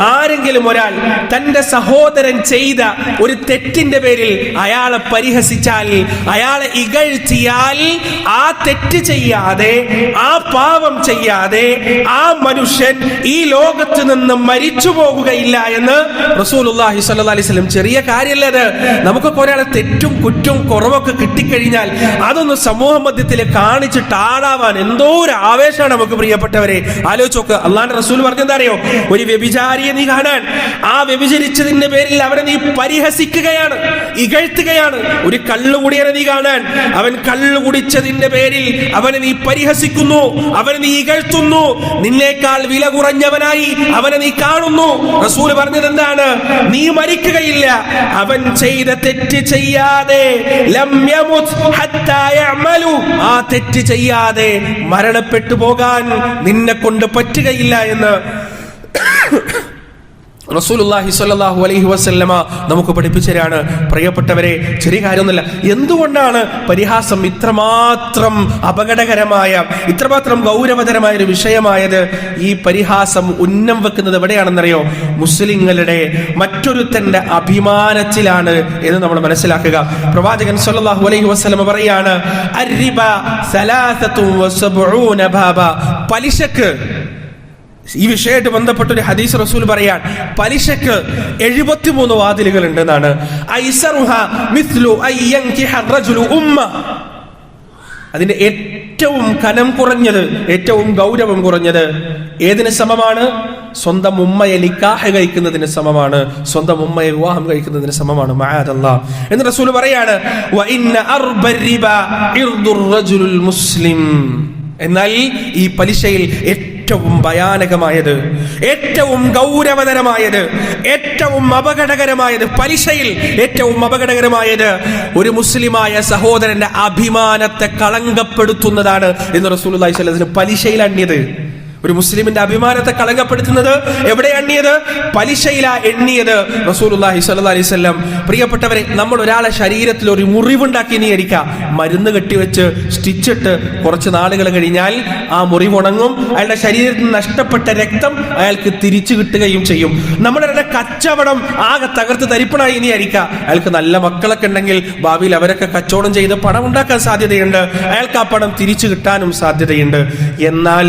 ആരെങ്കിലും ഒരാൾ തന്റെ സഹോദരൻ ചെയ്ത ഒരു തെറ്റിന്റെ പേരിൽ അയാളെ പരിഹസിച്ചാൽ, അയാളെ ഇകഴ്ത്തിയാൽ, ആ തെറ്റ് ചെയ്യാതെ, ആ പാവം ചെയ്യാതെ ആ മനുഷ്യൻ ഈ ലോകത്ത് നിന്ന് മരിച്ചു പോകുകയില്ല എന്ന് റസൂലുള്ളാഹി സ്വല്ലല്ലാഹി അലൈഹി വസല്ലം. ചെറിയ കാര്യമല്ലത്. നമുക്കൊക്കെ ഒരാളെ തെറ്റും കുറ്റവും കുറവൊക്കെ കിട്ടിക്കഴിഞ്ഞാൽ അതൊന്ന് സമൂഹ മധ്യത്തിൽ കാണിച്ചിട്ട് ആളാവാൻ എന്തോ ഒരു ആവേശമാണ് നമുക്ക്. പ്രിയപ്പെട്ടവരെ, ആലോചിച്ച് നോക്ക്. അള്ളാഹുവിന്റെ റസൂൽ പറഞ്ഞെന്താ അറിയോ? ഒരു വ്യഭിചാരിയെ നീ കാണാൻ, ആ വ്യഭിചരിച്ചതിന്റെ പേരിൽ അവനെ നീ പരിഹസിക്കുകയാണ്, ഇകഴ്ത്തുകയാണ്. ഒരു കള്ളുകുടിയനെ നീ കാണാൻ, അവൻ കള്ളു കുടിച്ചതിന്റെ പേരിൽ അവനെ നീ പരിഹസിക്കുന്നു, അവനെ നീ ഇകഴ്ത്തുന്നു, നിന്നേക്കാൾ വില കുറഞ്ഞവനായി അവനെ നീ കാണുന്നു. റസൂൽ പറഞ്ഞത് എന്താണ്? നീ മരിക്കുകയില്ല, അവൻ ചെയ്ത തെറ്റ് ചെയ്യാതെ, ലം യമുത് ഹത്താ യഅമലു, ആ തെറ്റ് ചെയ്യാതെ മരണപ്പെട്ടു പോകാൻ നിന്നെ കൊണ്ട് പറ്റുകയില്ല എന്ന് റസൂലുള്ളാഹി സ്വല്ലല്ലാഹു അലൈഹി വസല്ലമ നമുക്ക് പഠിപ്പിച്ചതാണ്. പ്രിയപ്പെട്ടവരെ, ചെറിയ കാര്യമൊന്നുമല്ല. എന്തുകൊണ്ടാണ് പരിഹാസം ഇത്രമാത്രം അപകടകരമായ, ഇത്രമാത്രം ഗൗരവതരമായ ഒരു വിഷയമായത്? ഈ പരിഹാസം ഉന്നം വെക്കുന്നത് എവിടെയാണെന്നറിയോ? മുസ്ലിങ്ങളുടെ മറ്റൊരുത്തന്റെ അഭിമാനത്തിലാണ് എന്ന് നമ്മൾ മനസ്സിലാക്കുക. പ്രവാചകൻ സ്വല്ലല്ലാഹു അലൈഹി വസല്ലമ പറയാണ്, അർരിബ സലാസത്തും വസബഊന ബാബ. പലിശക്ക്, ഈ വിഷയമായിട്ട് ബന്ധപ്പെട്ട ഒരു ഹദീസ് റസൂൽ പറയാൻ, പലിശക്ക് 73 വാതിലുകൾ ഉണ്ടെന്നാണ്. അതിന്റെ ഏറ്റവും കനം കുറഞ്ഞത്, ഏറ്റവും ഗൗരവം കുറഞ്ഞത് ഏതിന് സമമാണ്? സ്വന്തം ഉമ്മയെ നിക്കാഹ് കഴിക്കുന്നതിന് സമമാണ്, സ്വന്തം ഉമ്മയെ വിവാഹം കഴിക്കുന്നതിന് സമമാണ്. മഅദല്ലാഹ് എന്ന് റസൂൽ പറയാണ്. വ ഇന്ന അർബരിബ ഇർദുർ റജുലുൽ മുസ്ലിം. എന്നാൽ ഈ പലിശയിൽ ഏറ്റവും ഭയാനകമായത്, ഏറ്റവും ഗൗരവതരമായത്, ഏറ്റവും അപകടകരമായത്, പലിശയിൽ ഏറ്റവും അപകടകരമായത് ഒരു മുസ്ലിമായ സഹോദരന്റെ അഭിമാനത്തെ കളങ്കപ്പെടുത്തുന്നതാണ് എന്ന് റസൂലുള്ളാഹി സ്വല്ലല്ലാഹു അലൈഹി വസല്ലം. പലിശയിൽ അണ്യത്, ഒരു മുസ്ലിമിന്റെ അഭിമാനത്തെ കളങ്കപ്പെടുത്തുന്നത് എവിടെ എണ്ണിയത്? പലിശയിലാ എണ്ണിയത് റസൂലുള്ളാഹി സ്വല്ലല്ലാഹി അലൈഹി വസല്ലം. പ്രിയപ്പെട്ടവരെ, നമ്മൾ ഒരാളെ ശരീരത്തിൽ ഒരു മുറിവുണ്ടാക്കി നീരിക്കാം, മരുന്ന് കെട്ടിവെച്ച് സ്റ്റിച്ചിട്ട് കുറച്ച് നാളുകൾ കഴിഞ്ഞാൽ ആ മുറിവുണങ്ങും, അയാളുടെ ശരീരത്തിൽ നിന്ന് നഷ്ടപ്പെട്ട രക്തം അയാൾക്ക് തിരിച്ചു കിട്ടുകയും ചെയ്യും. നമ്മുടെ കച്ചവടം ആകെ തകർത്ത് തരിപ്പണായി ഇനി ആയിരിക്കാം. അയാൾക്ക് നല്ല മക്കളൊക്കെ ഉണ്ടെങ്കിൽ ഭാവിയിൽ അവരൊക്കെ കച്ചവടം ചെയ്ത് പണം ഉണ്ടാക്കാൻ സാധ്യതയുണ്ട്, അയാൾക്ക് ആ പണം തിരിച്ചു കിട്ടാനും സാധ്യതയുണ്ട്. എന്നാൽ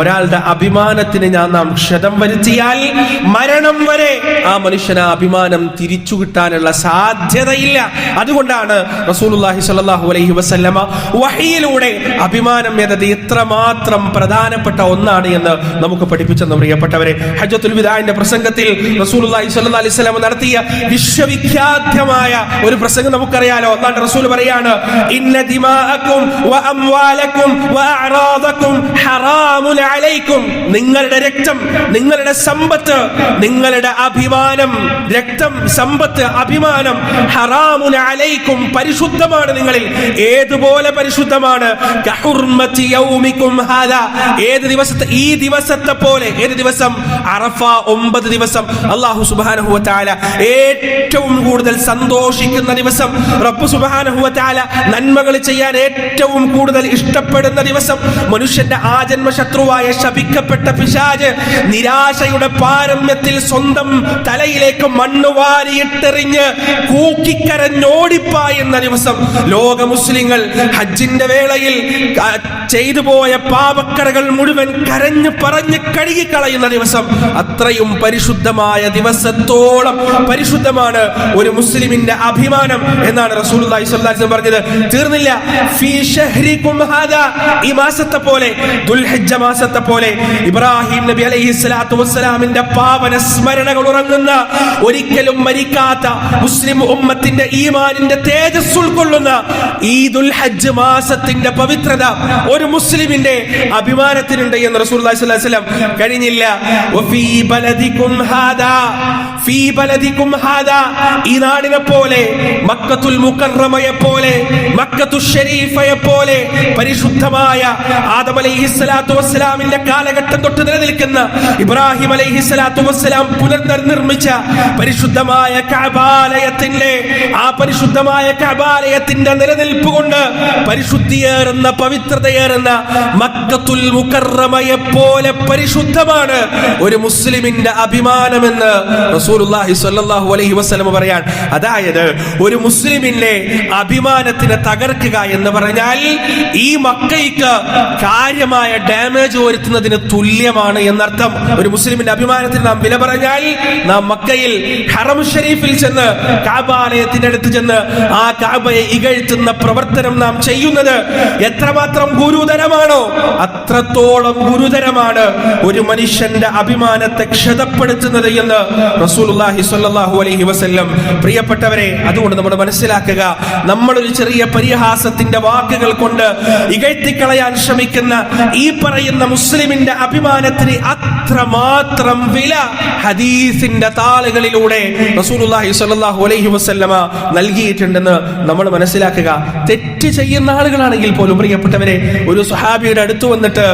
ഒരാൾ അഭിമാനത്തിന് നാം ക്ഷതം വരുത്തിയാൽ മരണം വരെ ആ മനുഷ്യന് അഭിമാനം തിരിച്ചു കിട്ടാനുള്ള സാധ്യതയില്ല. അതുകൊണ്ടാണ് റസൂലുള്ളാഹി സ്വല്ലല്ലാഹു അലൈഹി വസല്ലമ വഹയിലൂടെ അഭിമാനം എന്നത് എത്രമാത്രം പ്രധാനപ്പെട്ട ഒന്നാണ് എന്ന് നമുക്ക് പഠിപ്പിച്ചെന്ന്. പ്രിയപ്പെട്ടവരെ, ഹജ്ജത്തുൽ വിദാഇന്റെ പ്രസംഗത്തിൽ റസൂലുള്ളാഹി സ്വല്ലല്ലാഹു അലൈഹി വസല്ലമ നടത്തിയ വിശ്വവിഖ്യാതമായ ഒരു പ്രസംഗം നമുക്കറിയാലോ. അല്ലാഹുവിന്റെ റസൂൽ പറയാണ്, ഇന്ന ദിമാഅക്കും വ അംവാലക്കും വ അഅറാദക്കും ഹറാമുൻ അലൈക്കും. നിങ്ങളുടെ രക്തം, നിങ്ങളുടെ സമ്പത്ത്, നിങ്ങളുടെ അഭിമാനം, രക്തം, സമ്പത്ത്, അഭിമാനം ഹറാമുൻ അലൈക്കും, പരിശുദ്ധമാണ് നിങ്ങളിൽ. ഏതുപോലെ പരിശുദ്ധമാണ്? കഹുർമതി യൗമിക്കും ഹാദാ, ഏത് ദിവസത്തെ, ഈ ദിവസത്തെ പോലെ. ഏത് ദിവസം? അറഫ 9 ദിവസം അല്ലാഹു സുബ്ഹാനഹു വ തആല ഏറ്റവും കൂടുതൽ സന്തോഷിക്കുന്ന ദിവസം, റബ്ബ് സുബ്ഹാനഹു വ തആല നന്മകൾ ചെയ്യാൻ ഏറ്റവും കൂടുതൽ ഇഷ്ടപ്പെടുന്ന ദിവസം, മനുഷ്യന്റെ ആജന്മ ശത്രുവായ ശപിക്കപ്പെട്ട പിശാച് നിരാശയുടെ പാരമ്യത്തിൽ സ്വന്തം തലയിലേക്ക് മണ്ണ് വാരിയിട്ടെറിഞ്ഞ് കൂക്കിക്കരഞ്ഞോടിപ്പായുന്ന ദിവസം, ലോക മുസ്ലിങ്ങൾ ഹജ്ജിന്റെ വേളയിൽ ചെയ്തു പോയ പാപക്കറകൾ മുഴുവൻ കരഞ്ഞു പറഞ്ഞ് കഴുകിക്കളയുന്ന ദിവസം, അത്രയും പരിശുദ്ധമായ ദിവസത്തോളം പരിശുദ്ധമാണ് ഒരു മുസ്ലിമിന്റെ അഭിമാനം എന്നാണ് റസൂലുള്ളാഹി സ്വല്ലല്ലാഹു അലൈഹി വസല്ലം പറഞ്ഞത്. തീർന്നില്ല. ഫീ ശഹ്രികും ഹാദാ, ഈ മാസത്തെ പോലെ, ദുൽഹിജ്ജ മാസത്തെ പോലെ, ഇബ്രാഹിം നബി അലൈഹിസ്സലാത്തു വസ്സലാമിന്റെ പാവന സ്മരണകൾ ഉറങ്ങുന്ന, ഒരിക്കലും മരിക്കാത്ത മുസ്ലിം ഉമ്മത്തിന്റെ ഈമാനിന്റെ തേജസ് ഉൾക്കൊള്ളുന്ന ഈ ദുൽഹജ്ജ് മാസത്തിന്റെ പവിത്രത ഒരു മുസ്ലിമിന്റെ അഭിമാനത്തിനുണ്ട് എന്ന് റസൂലുള്ളാഹി സ്വല്ലല്ലാഹു അലൈഹി വസല്ലം. കഴിഞ്ഞില്ല. വഫീ ബലദികും ഹാദാ ഫീ ബലദികും ഹാദാ, ഈ നാടിനെ പോലെ, മക്കത്തുൽ മുകറമയെ പോലെ, മക്കത്തുൽ ശരീഫയെ പോലെ പരിശുദ്ധമായ ആദം അലൈഹിസ്സലാത്തു വസ്സലാമിന്റെ കാലഘട്ടം തൊട്ട് നിലനിൽക്കുന്ന, ഇബ്രാഹിം അലൈഹിസ്സലാത്തു വസ്സലാം പുനർനിർമ്മിച്ച പരിശുദ്ധമായ കഅബാലയത്തിന്റെ, ആ പരിശുദ്ധമായ കഅബാലയത്തിന്റെ നിലനിൽപ്പ് കൊണ്ട് പരിശുദ്ധിയേറുന്ന, പവിത്രതയേറുന്ന മക്കത്തുൽ മുകറമയെ പോലെ പരിശുദ്ധമാണ് ഒരു മുസ്ലിമിന്റെ അഭിമാനമെന്ന് റസൂലുള്ളാഹി സ്വല്ലല്ലാഹു അലൈഹി വസല്ലം പറയാൻ. അതായത് ഒരു മുസ്ലിമിന്റെ അഭിമാനത്തിനെ തകർക്കുക എന്ന് പറഞ്ഞാൽ ഈ മക്കയ്ക്ക് കാര്യമായ ഡാമേജ് വരുത്തുന്നതിന് തുല്യമാണ് എന്നർത്ഥം. ഒരു മുസ്ലിമിന്റെ അഭിമാനത്തിന് നാം വില പറഞ്ഞാൽ, നാം മക്കയിൽ ഹറം ഷരീഫിൽ ചെന്ന്, കഅബാലയത്തിന്റെ അടുത്ത് ചെന്ന് ആ കഅബയെ ഇകഴ്ത്തുന്ന പ്രവർത്തനം നാം ചെയ്യുന്നത് എത്രമാത്രം ഗുരുതരമാണോ അത്രത്തോളം ഗുരുതരമാണ് ഒരു മനുഷ്യന്റെ അഭിമാനത്തെ ക്ഷതപ്പെടുത്തുന്നത് എന്ന് റസൂലുള്ളാഹി സ്വല്ലല്ലാഹു അലൈഹി വസല്ലം. പ്രിയപ്പെട്ടവരെ, അതുകൊണ്ട് നമ്മൾ മനസ്സിലാക്കുക, നമ്മളൊരു ചെറിയ പരിഹാസത്തിന്റെ വാക്കുകൾ കൊണ്ട് ഇകഴ്ത്തിക്കളയാൻ ശ്രമിക്കുന്ന ഈ പറയുന്ന മുസ്ലിമിന്റെ അഭിമാനത്തിന് അത്രമാത്രം വില ഹദീസിന്റെ താളുകളിലൂടെ റസൂലുള്ളാഹി സ്വല്ലല്ലാഹു അലൈഹി വസല്ലമ നൽകിയിട്ടുണ്ടെന്ന് നമ്മൾ മനസ്സിലാക്കുക. തെറ്റ് ചെയ്യുന്ന ആളുകളാണെങ്കിൽ പോലും പ്രിയപ്പെട്ടവരെ, ഒരു സ്വഹാബിയുടെ അടുത്ത് വന്നിട്ട്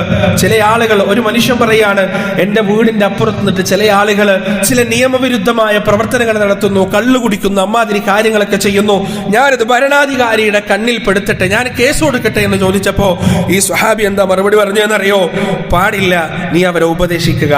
ചില ആളുകൾ, ഒരു മനുഷ്യൻ പറയാണ്, എന്റെ വീടിന്റെ അപ്പുറത്ത് നിന്നിട്ട് ചില ആളുകൾ ചില നിയമവിരുദ്ധമായ പ്രവർത്തനങ്ങൾ നടത്തുന്നു, കള്ളു കുടിക്കുന്നു, അമ്മാതിരി കാര്യങ്ങളൊക്കെ ചെയ്യുന്നു, ഞാനിത് ഭരണാധികാരിയുടെ കണ്ണിൽ പെടുത്തട്ടെ, ഞാൻ കേസ് കൊടുക്കട്ടെ എന്ന് ചോദിച്ചപ്പോ ഈ സ്വഹാബി എന്താ മറുപടി പറഞ്ഞതെന്നറിയോ? പാടില്ല, നീ അവരെ ഉപദേശിക്കുക,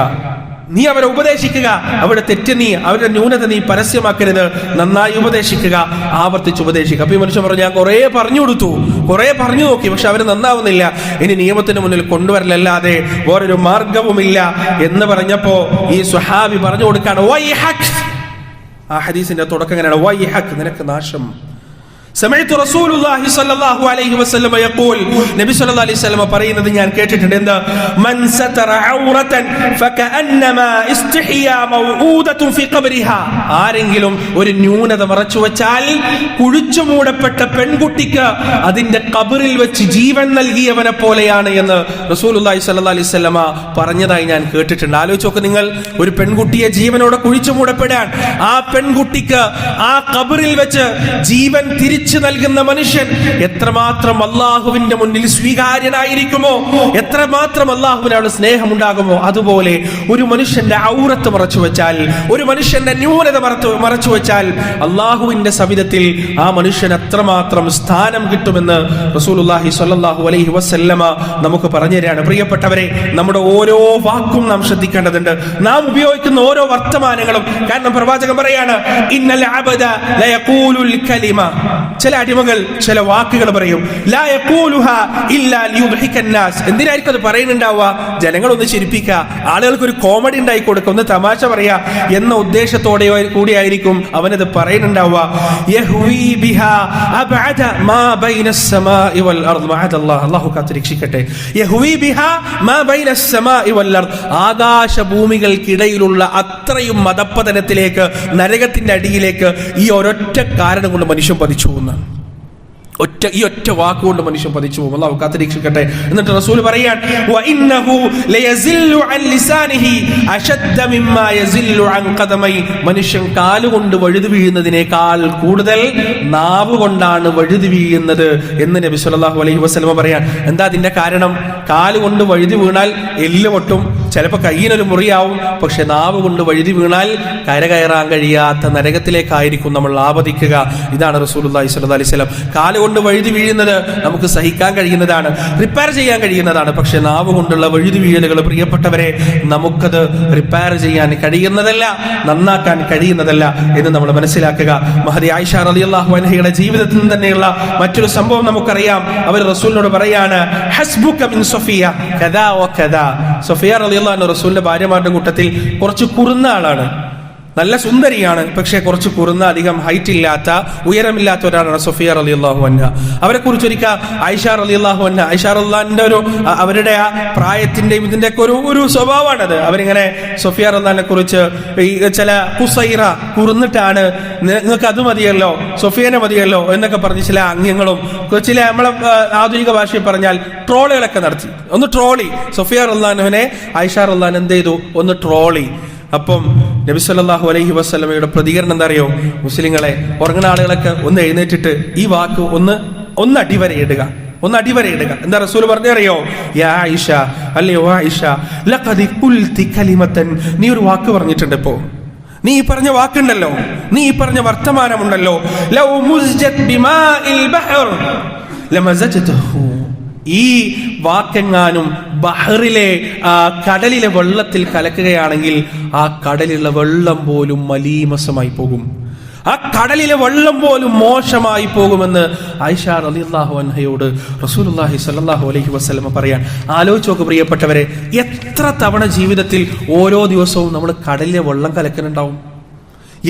നീ അവരെ ഉപദേശിക്കുക, അവരുടെ തെറ്റ് നീ, അവരുടെ ന്യൂനത നീ പരസ്യമാക്കരുത്, നന്നായി ഉപദേശിക്കുക, ആവർത്തിച്ച് ഉപദേശിക്കുക. അപ്പൊ ഈ മനുഷ്യൻ പറഞ്ഞു, ഞാൻ കുറെ പറഞ്ഞു കൊടുത്തു, കുറെ പറഞ്ഞു നോക്കി, പക്ഷെ അവര് നന്നാവുന്നില്ല, ഇനി നിയമത്തിന് മുന്നിൽ കൊണ്ടുവരലല്ലാതെ വേറൊരു മാർഗവുമില്ല എന്ന് പറഞ്ഞപ്പോ ഈ സ്വഹാബി പറഞ്ഞു കൊടുക്കാണ്, വൈഹക്. ആ ഹദീസിന്റെ തുടക്കം എങ്ങനെയാണ്? വൈഹക്, നിനക്ക് നാശം. സമയത്ത് റസൂലുള്ളാഹി സ്വല്ലല്ലാഹു അലൈഹി വസല്ലം യഖൂൽ, നബി സ്വല്ലല്ലാഹു അലൈഹി വസല്ലം പറയുന്നത് ഞാൻ കേട്ടിട്ടുണ്ട്. എന്താ? മൻ സതറ ഔറതൻ ഫകഅന്നമാ ഇസ്തിഹിയ മൗഊദതുൻ ഫീ ഖബ്രിഹാ, ആരെങ്കിലും ഒരു ന്യൂനത മറച്ചു വെച്ചാൽ കുഴിച്ചു മൂടപ്പെട്ട പെൺകുട്ടിക്ക് അതിന്റെ ഖബറിൽ വെച്ച് ജീവൻ നൽകിയവനെ പോലെയാണ് എന്ന് റസൂലുള്ളാഹി സ്വല്ലല്ലാഹു അലൈഹി വസല്ലം പറഞ്ഞതായി ഞാൻ കേട്ടിട്ടുണ്ട്. ആലോചിച്ച് നോക്ക് നിങ്ങൾ, ഒരു പെൺകുട്ടിയെ ജീവനോടെ കുഴിച്ചു മൂടപ്പെടാൻ, ആ പെൺകുട്ടിക്ക് ആ ഖബറിൽ വെച്ച് ജീവൻ തിരിച്ചു നൽകുന്ന മനുഷ്യൻ എത്രമാത്രം അള്ളാഹുവിന്റെ മുന്നിൽ സ്വീകാര്യനായിരിക്കുമോ, എത്രമാത്രം അള്ളാഹുവിനോട് സ്നേഹമുണ്ടാകുമോ. അതുപോലെ ഒരു മനുഷ്യന്റെ ഔറത്ത് മറച്ചു വെച്ചാൽ, ഒരു മനുഷ്യന്റെ ന്യൂനത മറച്ചു വെച്ചാൽ അള്ളാഹുവിന്റെ സവിധത്തിൽ ആ മനുഷ്യൻ എത്രമാത്രം സ്ഥാനം കിട്ടുമെന്ന് റസൂലുള്ളാഹി സ്വല്ലല്ലാഹു അലൈഹി വസല്ലമ നമുക്ക് പറഞ്ഞു തരാണ്. പ്രിയപ്പെട്ടവരെ, നമ്മുടെ ഓരോ വാക്കും നാം ശ്രദ്ധിക്കേണ്ടതുണ്ട്, നാം ഉപയോഗിക്കുന്ന ഓരോ വർത്തമാനങ്ങളും. കാരണം പ്രവാചകൻ പറയാണ്, ഇന്നൽ അബ്ദ ലയഖൂലുൽ കലിമ, ചില അടിമകൾ ചില വാക്കുകൾ പറയും, ലാ യഖൂലുഹാ ഇല്ലാ ലിയുദ്ഹികൻ നാസ്. എന്തിനായിരിക്കും അത് പറയുന്നുണ്ടാവുക? ജനങ്ങളൊന്ന് ചിരിപ്പിക്കുക, ആളുകൾക്ക് ഒരു കോമഡി ഉണ്ടായി കൊടുക്കുക, ഒന്ന് തമാശ പറയാ എന്ന ഉദ്ദേശത്തോടെ കൂടിയായിരിക്കും അവനത് പറയുന്നുണ്ടാവുക. യഹ്വി ബിഹാ അബ്അദ മാ ബൈനസ് സമാഇ വൽ അർദ്. മഅദല്ലാഹ്, അല്ലാഹു കാത്തുരക്ഷിക്കട്ടെ. യഹ്വി ബിഹാ മാ ബൈനസ് സമാഇ വൽ അർദ്, ആകാശ ഭൂമികൾക്കിടയിലുള്ള അത്രയും മദപ്പതനത്തിലേക്ക്, നരകത്തിന്റെ അടിയിലേക്ക് ഈ ഒരൊറ്റ കാരണം കൊണ്ട് മനുഷ്യൻ പതിച്ചു പോകുന്നു. ഈ ഒറ്റ വാക്കുകൊണ്ട് മനുഷ്യൻ പതിച്ചു പോകും. അല്ലാഹു കാത്തുരക്ഷിക്കട്ടെ. എന്നിട്ട് റസൂൽ പറയാൻ, വഇന്നഹു ലയസില്ലു അൻ ലിസാനിഹി അശദ്ദ മിമ്മാ യസില്ലു അൻ ഖദമൈ, മനുഷ്യൻ കാലുകൊണ്ട് വഴുതി വീഴുന്നതിനേക്കാൾ കൂടുതൽ നാവ് കൊണ്ടാണ് വഴുതി വീഴുന്നത് എന്ന് നബി സല്ലല്ലാഹു അലൈഹി വസല്ലം പറയാൻ. എന്താ അതിന്റെ കാരണം? കാലുകൊണ്ട് വഴുതി വീണാൽ എല്ല് പൊട്ടും, ചിലപ്പോൾ കയ്യിനൊരു മുറിയാവും. പക്ഷെ നാവ് കൊണ്ട് വഴുതി വീണാൽ കരകയറാൻ കഴിയാത്ത നരകത്തിലേക്കായിരിക്കും നമ്മൾ ആപതിക്കുക. ഇതാണ് റസൂലുള്ളാഹി സ്വല്ലല്ലാഹു അലൈഹി വസല്ലം. കാലുകൊണ്ട് വഴുതി വീഴുന്നത് നമുക്ക് സഹിക്കാൻ കഴിയുന്നതാണ്, റിപ്പയർ ചെയ്യാൻ കഴിയുന്നതാണ്. പക്ഷെ നാവ് കൊണ്ടുള്ള വഴുതി വീഴലുകൾ പ്രിയപ്പെട്ടവരെ നമുക്കത് റിപ്പയർ ചെയ്യാൻ കഴിയുന്നതല്ല, നന്നാക്കാൻ കഴിയുന്നതല്ല എന്ന് നമ്മൾ മനസ്സിലാക്കുക. മഹദി ആയിഷ റളിയല്ലാഹു അൻഹയുടെ ജീവിതത്തിൽ നിന്ന് തന്നെയുള്ള മറ്റൊരു സംഭവം നമുക്കറിയാം. അവർ റസൂലിനോട് പറയാണ്, ഹസ്ബുക മിൻ സഫിയ കദാ വകദാ. സഫിയ റളിയല്ലാഹു അൻഹ റസൂലിന്റെ ഭാര്യമാരുടെ കൂട്ടത്തിൽ കുറച്ച് കുറുന്ന ആളാണ്, നല്ല സുന്ദരിയാണ്, പക്ഷെ കുറച്ച് കുറുന്ന, അധികം ഹൈറ്റ് ഇല്ലാത്ത, ഉയരമില്ലാത്ത ഒരാളാണ് സഫിയ റളിയല്ലാഹു അൻഹ. അവരെ കുറിച്ച് ഒരിക്കൽ ആയിഷ റളിയല്ലാഹു അൻഹ, ആയിഷ റളിയല്ലാഹുവിന്റെ ഒരു അവരുടെ ആ പ്രായത്തിന്റെയും ഇതിന്റെ ഒക്കെ ഒരു സ്വഭാവമാണത്. അവരിങ്ങനെ സഫിയ റളിയല്ലാഹുവിനെ കുറിച്ച് ചില കുസൈറ, കുറുന്നിട്ടാണ്, നിങ്ങൾക്ക് അത് മതിയല്ലോ, സഫിയനെ മതിയല്ലോ എന്നൊക്കെ പറഞ്ഞ് ചില അംഗങ്ങളും ചില നമ്മളെ ആധുനിക ഭാഷയിൽ പറഞ്ഞാൽ ട്രോളുകളൊക്കെ നടത്തി. ഒന്ന് ട്രോളി സഫിയ റളിയല്ലാഹുവിനെ ആയിഷ റളിയല്ലാഹു അൻഹ എന്ത് ചെയ്തു? ഒന്ന് ട്രോളി. അപ്പം നബി സല്ലല്ലാഹു അലൈഹി വസല്ലമയുടെ പ്രതികരണം എന്താ അറിയോ? മുസ്ലിങ്ങളെ, ഉറങ്ങുന്ന ആളുകളൊക്കെ ഒന്ന് എഴുന്നേറ്റിട്ട് ഈ വാക്ക് ഒന്ന് അടിവരയിടുക. എന്താ റസൂൽ പറഞ്ഞറിയോ? യാ ആയിഷ, അല്ലയോ ആയിഷ, ലഖദ് ഖുൽതി കലിമതൻ, നീ ഒരു വാക്ക് പറഞ്ഞിട്ടുണ്ട്. ഇപ്പോ നീ പറഞ്ഞ വാക്കുണ്ടല്ലോ, നീ പറഞ്ഞ വർത്തമാനമുണ്ടല്ലോ, ലൗ മുസ്ജത് ബിമാഇൽ ബഹർ ലമസജതഹു, ഈ വാക്കെങ്ങാനും ബഹറിലെ കടലിലെ വെള്ളത്തിൽ കലക്കുകയാണെങ്കിൽ ആ കടലിലുള്ള വെള്ളം പോലും മലീമസമായി പോകും, ആ കടലിലെ വെള്ളം പോലും മോശമായി പോകുമെന്ന് ആയിഷ റളിയല്ലാഹു അൻഹയോട് റസൂലുള്ളാഹി സ്വല്ലല്ലാഹു അലൈഹി വസല്ലം പറയാൻ. ആലോചിച്ച് നോക്ക് പ്രിയപ്പെട്ടവരെ, എത്ര തവണ ജീവിതത്തിൽ ഓരോ ദിവസവും നമ്മൾ കടലിലെ വെള്ളം കലക്കുന്നുണ്ടാവും.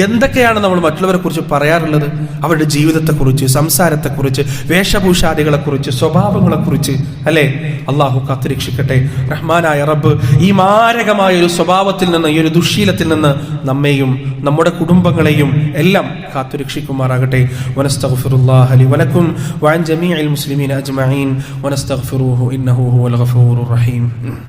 എന്തൊക്കെയാണ് നമ്മൾ മറ്റുള്ളവരെ കുറിച്ച് പറയാറുള്ളത്? അവരുടെ ജീവിതത്തെക്കുറിച്ച്, സംസാരത്തെക്കുറിച്ച്, വേഷഭൂഷാദികളെക്കുറിച്ച്, സ്വഭാവങ്ങളെക്കുറിച്ച്, അല്ലെ? അള്ളാഹു കാത്തുരക്ഷിക്കട്ടെ. റഹ്മാനായ റബ്ബ് ഈ മാരകമായ ഒരു സ്വഭാവത്തിൽ നിന്ന്, ഈ ഒരു ദുശ്ശീലത്തിൽ നിന്ന് നമ്മെയും നമ്മുടെ കുടുംബങ്ങളെയും എല്ലാം കാത്തുരക്ഷിക്കുമാറാകട്ടെ. വനസ്തഗ്ഫിറുല്ലാഹ ലി വലക്കും വഅൻ ജമീഇൽ മുസ്ലിമീന അജ്മഈൻ വനസ്തഗ്ഫിറൂഹു ഇന്നഹു ഹുവൽ ഗഫൂറുർ റഹീം.